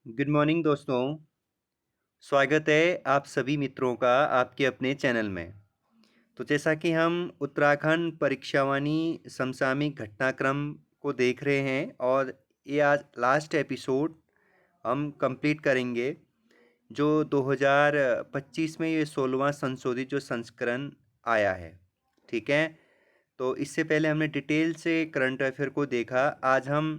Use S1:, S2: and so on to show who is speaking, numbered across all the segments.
S1: Good morning दोस्तों। स्वागत है आप सभी मित्रों का आपके अपने चैनल में। तो जैसा कि हम उत्तराखंड परीक्षावाणी समसामयिक घटनाक्रम को देख रहे हैं और ये आज लास्ट एपिसोड हम कंप्लीट करेंगे जो 2025 में ये 16वां संशोधित जो संस्करण आया है। ठीक है, तो इससे पहले हमने डिटेल से करंट अफेयर को देखा। आज हम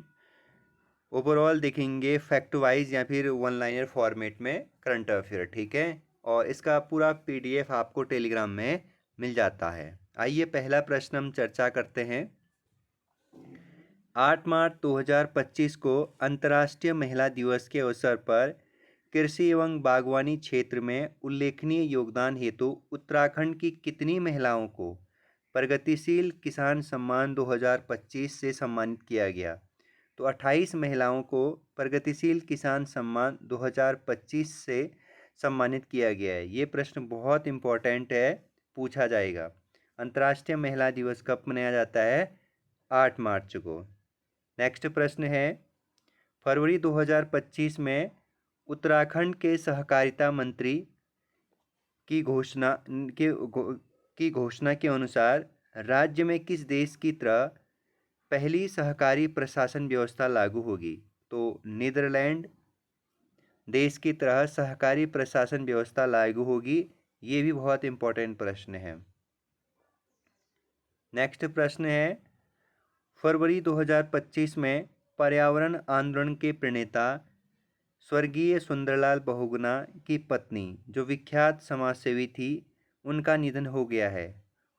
S1: ओवरऑल देखेंगे फैक्ट वाइज या फिर वन लाइनर फॉर्मेट में करंट अफेयर। ठीक है, और इसका पूरा पीडीएफ आपको टेलीग्राम में मिल जाता है। आइए पहला प्रश्न हम चर्चा करते हैं। 8 मार्च 2025 को अंतर्राष्ट्रीय महिला दिवस के अवसर पर कृषि एवं बागवानी क्षेत्र में उल्लेखनीय योगदान हेतु उत्तराखंड की कितनी महिलाओं को प्रगतिशील किसान सम्मान 2025 से सम्मानित किया गया? तो 28 महिलाओं को प्रगतिशील किसान सम्मान 2025 से सम्मानित किया गया है। ये प्रश्न बहुत इम्पोर्टेंट है, पूछा जाएगा। अंतर्राष्ट्रीय महिला दिवस कब मनाया जाता है? 8 मार्च को। नेक्स्ट प्रश्न है, फरवरी 2025 में उत्तराखंड के सहकारिता मंत्री की घोषणा के अनुसार राज्य में किस देश की तरह पहली सहकारी प्रशासन व्यवस्था लागू होगी? तो नीदरलैंड देश की तरह सहकारी प्रशासन व्यवस्था लागू होगी। ये भी बहुत इंपॉर्टेंट प्रश्न है। नेक्स्ट प्रश्न है, फरवरी 2025 में पर्यावरण आंदोलन के प्रणेता स्वर्गीय सुंदरलाल बहुगुणा की पत्नी जो विख्यात समाजसेवी थी, उनका निधन हो गया है।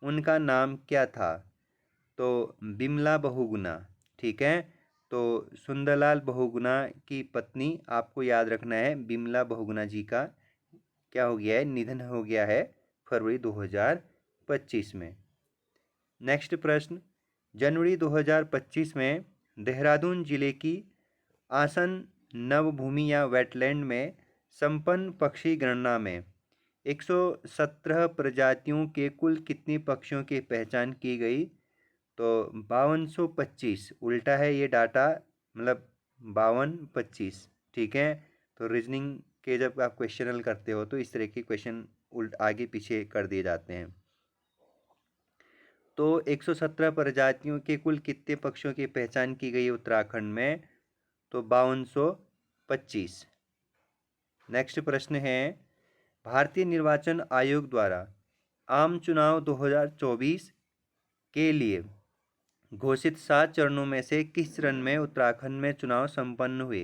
S1: उनका नाम क्या था? तो बिमला बहुगुणा। ठीक है, तो सुंदरलाल बहुगुणा की पत्नी आपको याद रखना है, बिमला बहुगुणा जी का क्या हो गया है? निधन हो गया है फरवरी 2025 में। नेक्स्ट प्रश्न, जनवरी 2025 में देहरादून जिले की आसन नवभूमि या वेटलैंड में संपन्न पक्षी गणना में 117 प्रजातियों के कुल कितनी पक्षियों की पहचान की गई? तो 5225। उल्टा है ये डाटा, मतलब 5225। ठीक है, तो रीजनिंग के जब आप क्वेश्चन हल करते हो तो इस तरह के क्वेश्चन उल्ट आगे पीछे कर दिए जाते हैं। तो 117 प्रजातियों के कुल कितने पक्षियों की पहचान की गई उत्तराखंड में? तो 5225। नेक्स्ट प्रश्न है, भारतीय निर्वाचन आयोग द्वारा आम चुनाव 2024 के लिए घोषित 7 चरणों में से किस चरण में उत्तराखंड में चुनाव संपन्न हुए?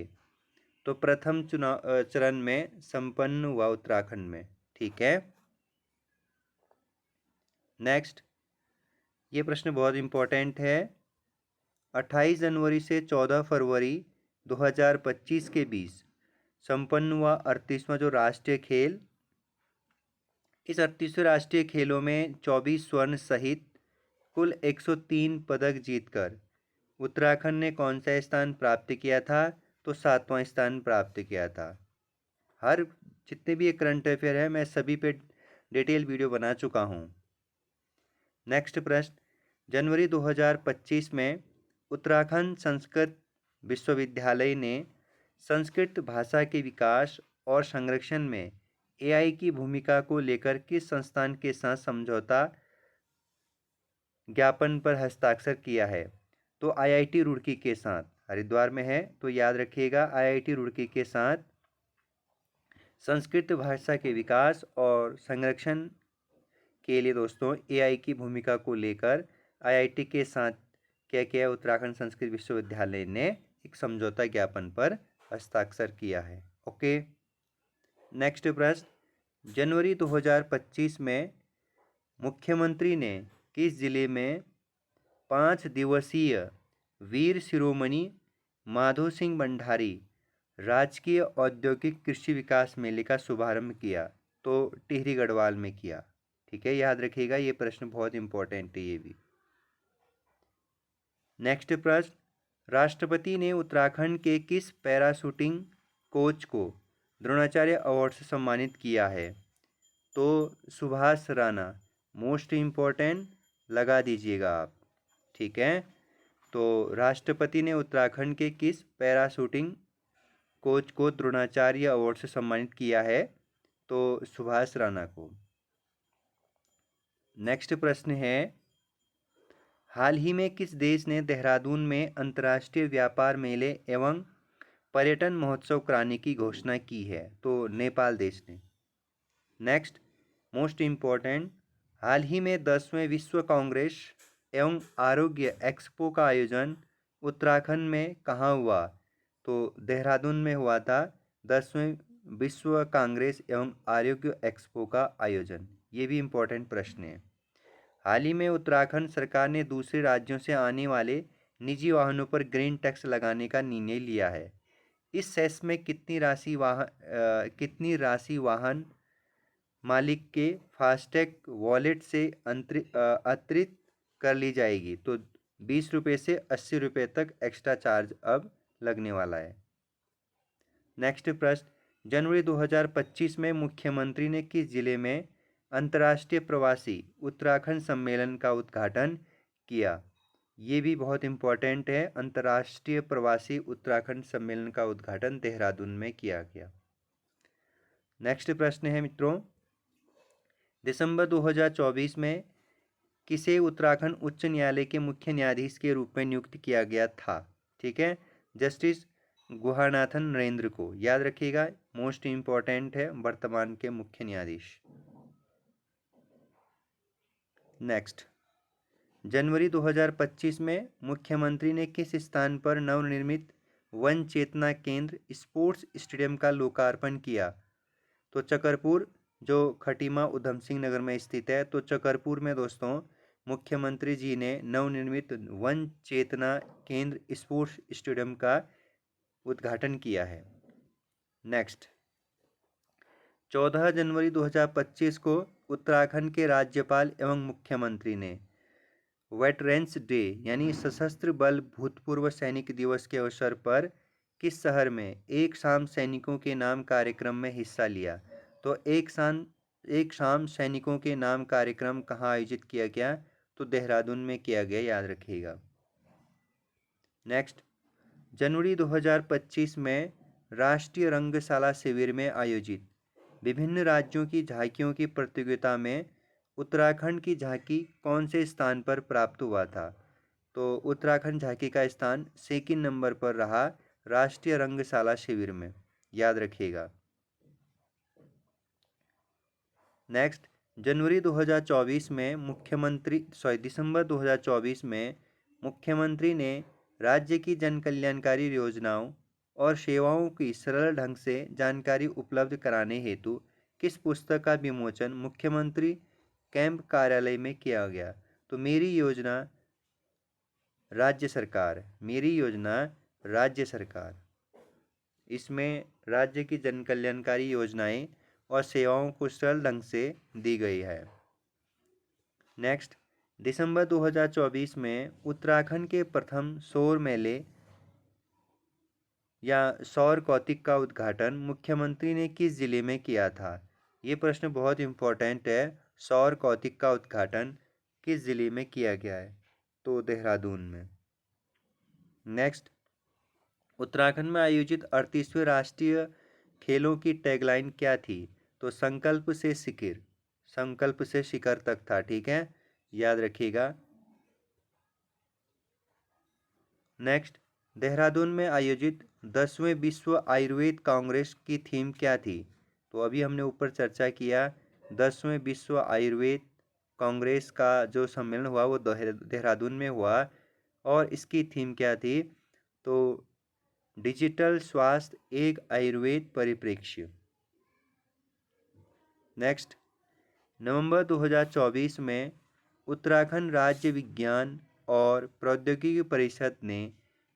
S1: तो प्रथम चरण में संपन्न हुआ उत्तराखंड में। ठीक है, नेक्स्ट ये प्रश्न बहुत इंपॉर्टेंट है। 28 जनवरी से 14 फरवरी 2025 के बीच संपन्न हुआ 38वां जो राष्ट्रीय खेल। इस 38वें राष्ट्रीय खेलों में 24 स्वर्ण सहित कुल 103 पदक जीतकर उत्तराखंड ने कौन सा स्थान प्राप्त किया था? तो 7वां स्थान प्राप्त किया था। हर जितने भी ये करंट अफेयर है मैं सभी पे डिटेल वीडियो बना चुका हूँ। नेक्स्ट प्रश्न, जनवरी 2025 में उत्तराखंड संस्कृत विश्वविद्यालय ने संस्कृत भाषा के विकास और संरक्षण में एआई की भूमिका को लेकर किस संस्थान के साथ समझौता ज्ञापन पर हस्ताक्षर किया है? तो आईआईटी रुड़की के साथ, हरिद्वार में है तो याद रखिएगा, आईआईटी रुड़की के साथ संस्कृत भाषा के विकास और संरक्षण के लिए दोस्तों एआई की भूमिका को लेकर आईआईटी के साथ क्या किया? उत्तराखंड संस्कृत विश्वविद्यालय ने एक समझौता ज्ञापन पर हस्ताक्षर किया है। ओके, नेक्स्ट प्रश्न, जनवरी 2025 में मुख्यमंत्री ने किस जिले में 5 दिवसीय वीर शिरोमणि माधो सिंह भंडारी राजकीय औद्योगिक कृषि विकास मेले का शुभारंभ किया? तो टिहरी गढ़वाल में किया। ठीक है, याद रखिएगा, ये प्रश्न बहुत इंपॉर्टेंट है ये भी। नेक्स्ट प्रश्न, राष्ट्रपति ने उत्तराखंड के किस पैराशूटिंग कोच को द्रोणाचार्य अवार्ड से सम्मानित किया है? तो सुभाष राणा। मोस्ट इम्पोर्टेंट लगा दीजिएगा आप। ठीक है, तो राष्ट्रपति ने उत्तराखंड के किस पैराशूटिंग कोच को द्रोणाचार्य अवार्ड से सम्मानित किया है? तो सुभाष राणा को। नेक्स्ट प्रश्न है, हाल ही में किस देश ने देहरादून में अंतर्राष्ट्रीय व्यापार मेले एवं पर्यटन महोत्सव कराने की घोषणा की है? तो नेपाल देश ने। नेक्स्ट मोस्ट इम्पोर्टेंट, हाल ही में 10वें विश्व कांग्रेस एवं आरोग्य एक्सपो का आयोजन उत्तराखंड में कहाँ हुआ? तो देहरादून में हुआ था 10वें विश्व कांग्रेस एवं आरोग्य एक्सपो का आयोजन। ये भी इम्पोर्टेंट प्रश्न है। हाल ही में उत्तराखंड सरकार ने दूसरे राज्यों से आने वाले निजी वाहनों पर ग्रीन टैक्स लगाने का निर्णय लिया है। इस सेस में कितनी राशि वाहन मालिक के फास्टैग वॉलेट से अतिरिक्त कर ली जाएगी? तो 20 रुपये से 80 रुपये तक एक्स्ट्रा चार्ज अब लगने वाला है। नेक्स्ट प्रश्न, जनवरी 2025 में मुख्यमंत्री ने किस जिले में अंतर्राष्ट्रीय प्रवासी उत्तराखंड सम्मेलन का उद्घाटन किया? ये भी बहुत इम्पोर्टेंट है। अंतर्राष्ट्रीय प्रवासी उत्तराखंड सम्मेलन का उद्घाटन देहरादून में किया गया। नेक्स्ट प्रश्न है मित्रों, दिसंबर 2024 में किसे उत्तराखंड उच्च न्यायालय के मुख्य न्यायाधीश के रूप में नियुक्त किया गया था? ठीक है, जस्टिस गुहानाथन नरेंद्र को। याद रखिएगा, मोस्ट इम्पोर्टेंट है, वर्तमान के मुख्य न्यायाधीश। नेक्स्ट, जनवरी 2025 में मुख्यमंत्री ने किस स्थान पर नवनिर्मित वन चेतना केंद्र स्पोर्ट्स स्टेडियम का लोकार्पण किया? तो चकरपुर, जो खटीमा उधम सिंह नगर में स्थित है। तो चकरपुर में दोस्तों मुख्यमंत्री जी ने नवनिर्मित वन चेतना केंद्र स्पोर्ट्स स्टेडियम का उद्घाटन किया है। नेक्स्ट, 14 जनवरी 2025 को उत्तराखंड के राज्यपाल एवं मुख्यमंत्री ने वेटरन्स डे यानी सशस्त्र बल भूतपूर्व सैनिक दिवस के अवसर पर किस शहर में एक शाम सैनिकों के नाम कार्यक्रम में हिस्सा लिया? तो एक शाम सैनिकों के नाम कार्यक्रम कहाँ आयोजित किया गया? तो देहरादून में किया गया, याद रखिएगा। नेक्स्ट, जनवरी 2025 में राष्ट्रीय रंगशाला शिविर में आयोजित विभिन्न राज्यों की झांकियों की प्रतियोगिता में उत्तराखंड की झांकी कौन से स्थान पर प्राप्त हुआ था? तो उत्तराखंड झांकी का स्थान 2 नंबर पर रहा राष्ट्रीय रंगशाला शिविर में, याद रखिएगा। नेक्स्ट, जनवरी 2024 में दिसंबर 2024 में मुख्यमंत्री ने राज्य की जन कल्याणकारी योजनाओं और सेवाओं की सरल ढंग से जानकारी उपलब्ध कराने हेतु किस पुस्तक का विमोचन मुख्यमंत्री कैंप कार्यालय में किया गया? तो मेरी योजना राज्य सरकार। इसमें राज्य की जन कल्याणकारी योजनाएं और सेवाओं को सरल ढंग से दी गई है। नेक्स्ट, दिसंबर 2024 में उत्तराखंड के प्रथम सौर मेले या सौर कौतिक का उद्घाटन मुख्यमंत्री ने किस जिले में किया था? ये प्रश्न बहुत इम्पोर्टेंट है। सौर कौतिक का उद्घाटन किस जिले में किया गया है? तो देहरादून में। नेक्स्ट, उत्तराखंड में आयोजित 38वें राष्ट्रीय खेलों की टैगलाइन क्या थी? तो संकल्प से शिखर तक था। ठीक है, याद रखिएगा। नेक्स्ट, देहरादून में आयोजित 10वें विश्व आयुर्वेद कांग्रेस की थीम क्या थी? तो अभी हमने ऊपर चर्चा किया, 10वें विश्व आयुर्वेद कांग्रेस का जो सम्मेलन हुआ वो देहरादून में हुआ और इसकी थीम क्या थी? तो डिजिटल स्वास्थ्य एक आयुर्वेद परिप्रेक्ष्य। नेक्स्ट, नवंबर 2024 में उत्तराखंड राज्य विज्ञान और प्रौद्योगिकी परिषद ने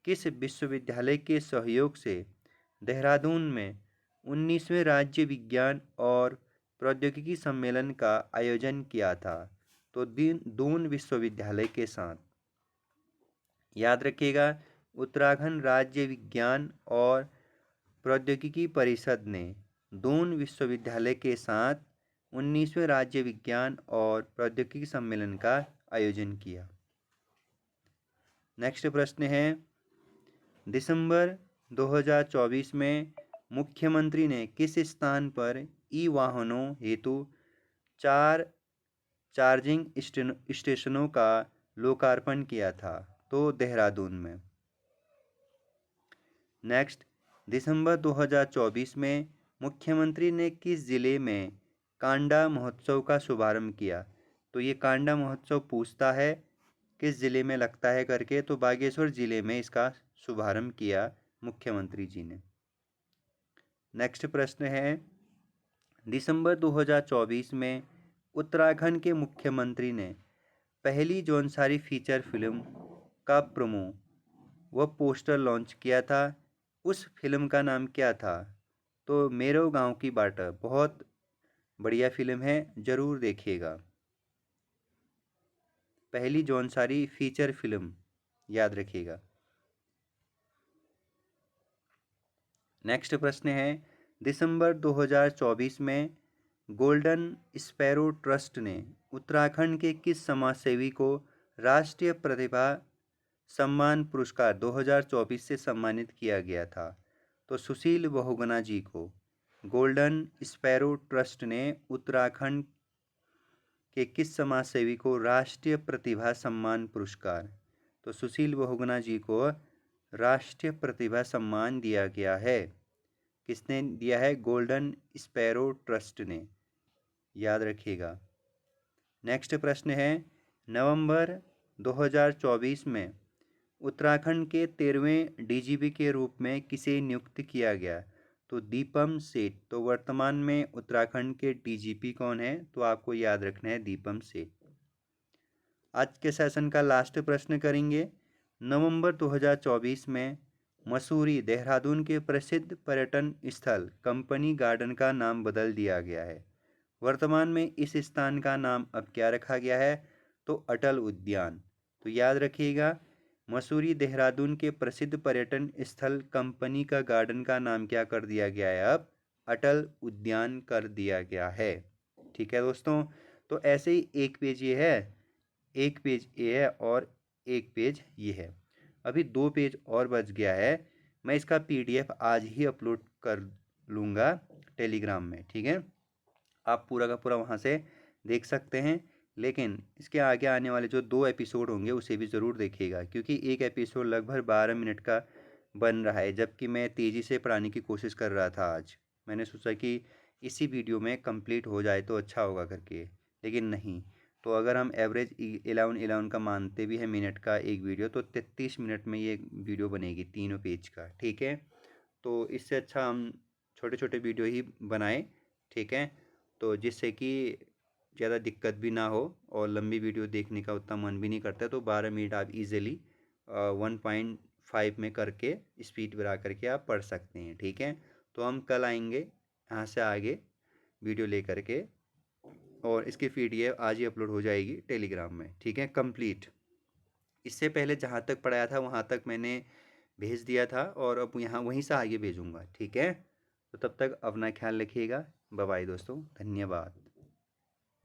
S1: किस विश्वविद्यालय के सहयोग से देहरादून में 19वें राज्य विज्ञान और प्रौद्योगिकी सम्मेलन का आयोजन किया था? तो दून विश्वविद्यालय के साथ। याद रखिएगा, उत्तराखंड राज्य विज्ञान और प्रौद्योगिकी परिषद ने दून विश्वविद्यालय के साथ 19वें राज्य विज्ञान और प्रौद्योगिकी सम्मेलन का आयोजन किया। नेक्स्ट प्रश्न है, दिसंबर 2024 में मुख्यमंत्री ने किस स्थान पर ई वाहनों हेतु 4 चार्जिंग स्टेशनों का लोकार्पण किया था? तो देहरादून में। नेक्स्ट, दिसंबर 2024 में मुख्यमंत्री ने किस जिले में कांडा महोत्सव का शुभारंभ किया? तो ये कांडा महोत्सव पूछता है किस जिले में लगता है करके, तो बागेश्वर जिले में इसका शुभारंभ किया मुख्यमंत्री जी ने। नेक्स्ट प्रश्न है, दिसंबर 2024 में उत्तराखंड के मुख्यमंत्री ने पहली जौनसारी फीचर फिल्म का प्रोमो व पोस्टर लॉन्च किया था। उस फिल्म का नाम क्या था? तो मेरो गांव की बाटा। बहुत बढ़िया फिल्म है, ज़रूर देखिएगा। पहली जौनसारी फीचर फिल्म याद रखिएगा। नेक्स्ट प्रश्न है, दिसंबर 2024 में गोल्डन स्पैरो ट्रस्ट ने उत्तराखंड के किस समाजसेवी को राष्ट्रीय प्रतिभा सम्मान पुरस्कार 2024 से सम्मानित किया गया था? तो सुशील बहुगुणा जी को गोल्डन स्पैरो ट्रस्ट ने उत्तराखंड के किस समाजसेवी को राष्ट्रीय प्रतिभा सम्मान पुरस्कार, तो सुशील बहुगुणा जी को राष्ट्रीय प्रतिभा सम्मान दिया गया है। किसने दिया है? गोल्डन स्पैरो ट्रस्ट ने, याद रखिएगा। नेक्स्ट प्रश्न है, नवंबर 2024 में उत्तराखंड के 13वें डीजीपी के रूप में किसे नियुक्त किया गया? तो दीपम सेठ। तो वर्तमान में उत्तराखंड के डीजीपी कौन है? तो आपको याद रखना है दीपम सेठ। आज के सेशन का लास्ट प्रश्न करेंगे, नवंबर 2024 में मसूरी देहरादून के प्रसिद्ध पर्यटन स्थल कंपनी गार्डन का नाम बदल दिया गया है। वर्तमान में इस स्थान का नाम अब क्या रखा गया है? तो अटल उद्यान। तो याद रखिएगा, मसूरी देहरादून के प्रसिद्ध पर्यटन स्थल कंपनी का गार्डन का नाम क्या कर दिया गया है? अब अटल उद्यान कर दिया गया है। ठीक है दोस्तों, तो ऐसे ही एक पेज ये है, एक पेज ये है और एक पेज ये है। अभी 2 पेज और बच गया है। मैं इसका पीडीएफ आज ही अपलोड कर लूँगा टेलीग्राम में। ठीक है, आप पूरा का पूरा वहाँ से देख सकते हैं, लेकिन इसके आगे आने वाले जो 2 एपिसोड होंगे उसे भी ज़रूर देखिएगा, क्योंकि एक एपिसोड लगभग 12 मिनट का बन रहा है, जबकि मैं तेज़ी से पढ़ाने की कोशिश कर रहा था। आज मैंने सोचा कि इसी वीडियो में कंप्लीट हो जाए तो अच्छा होगा करके, लेकिन नहीं। तो अगर हम एवरेज 11 का मानते भी हैं मिनट का एक वीडियो, तो 33 मिनट में ये वीडियो बनेगी तीनों पेज का। ठीक है, तो इससे अच्छा हम छोटे छोटे वीडियो ही बनाएं। ठीक है, तो जिससे कि ज़्यादा दिक्कत भी ना हो और लंबी वीडियो देखने का उतना मन भी नहीं करता, तो 12 मिनट आप इजीली 1.5 में करके स्पीड बढ़ा करके आप पढ़ सकते हैं। ठीक है, तो हम कल आएंगे यहाँ से आगे वीडियो ले करके, और इसकी पीडीएफ आज ही अपलोड हो जाएगी टेलीग्राम में। ठीक है, कंप्लीट। इससे पहले जहाँ तक पढ़ाया था वहाँ तक मैंने भेज दिया था, और अब यहाँ वहीं से आगे भेजूँगा। ठीक है, तो तब तक अपना ख्याल रखिएगा। बाय बाय दोस्तों, धन्यवाद।